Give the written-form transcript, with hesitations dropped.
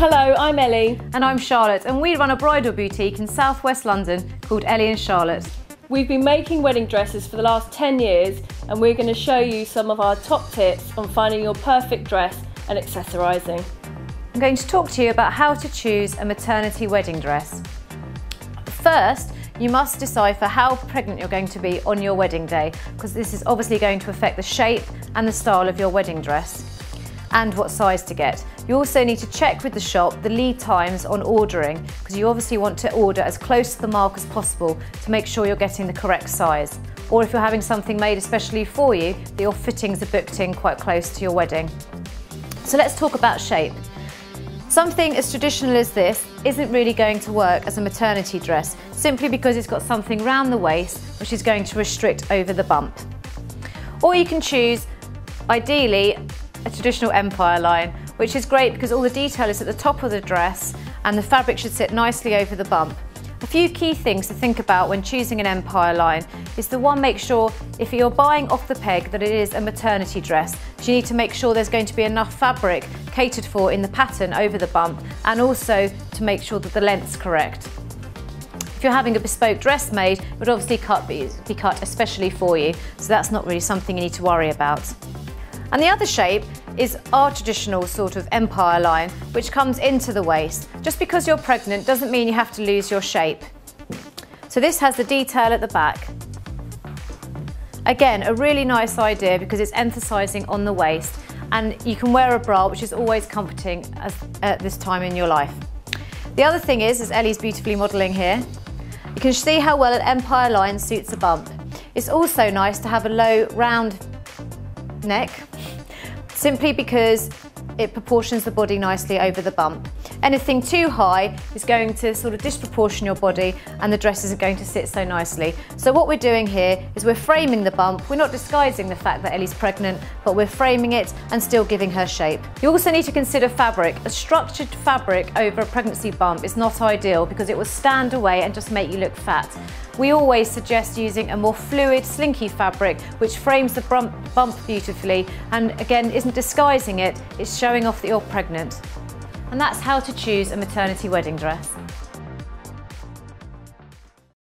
Hello, I'm Ellie. And I'm Charlotte, and we run a bridal boutique in southwest London called Ellie and Charlotte. We've been making wedding dresses for the last 10 years and we're going to show you some of our top tips on finding your perfect dress and accessorising. I'm going to talk to you about how to choose a maternity wedding dress. First, you must decipher how pregnant you're going to be on your wedding day, because this is obviously going to affect the shape and the style of your wedding dress and what size to get. You also need to check with the shop the lead times on ordering, because you obviously want to order as close to the mark as possible to make sure you're getting the correct size. Or if you're having something made especially for you, that your fittings are booked in quite close to your wedding. So let's talk about shape. Something as traditional as this isn't really going to work as a maternity dress, simply because it's got something round the waist which is going to restrict over the bump. Or you can choose, ideally, a traditional empire line, which is great because all the detail is at the top of the dress and the fabric should sit nicely over the bump. A few key things to think about when choosing an empire line is the one, make sure if you're buying off the peg that it is a maternity dress. So you need to make sure there's going to be enough fabric catered for in the pattern over the bump, and also to make sure that the length's correct. If you're having a bespoke dress made, it would obviously be cut especially for you, so that's not really something you need to worry about. And the other shape is our traditional sort of empire line, which comes into the waist. Just because you're pregnant doesn't mean you have to lose your shape. So this has the detail at the back. Again, a really nice idea because it's emphasising on the waist, and you can wear a bra, which is always comforting at this time in your life. The other thing is, as Ellie's beautifully modelling here, you can see how well an empire line suits a bump. It's also nice to have a low, round neck, simply because it proportions the body nicely over the bump. Anything too high is going to sort of disproportion your body and the dress isn't going to sit so nicely. So what we're doing here is we're framing the bump. We're not disguising the fact that Ellie's pregnant, but we're framing it and still giving her shape. You also need to consider fabric. A structured fabric over a pregnancy bump is not ideal because it will stand away and just make you look fat. We always suggest using a more fluid, slinky fabric which frames the bump beautifully and again isn't disguising it, it's showing off that you're pregnant. And that's how to choose a maternity wedding dress.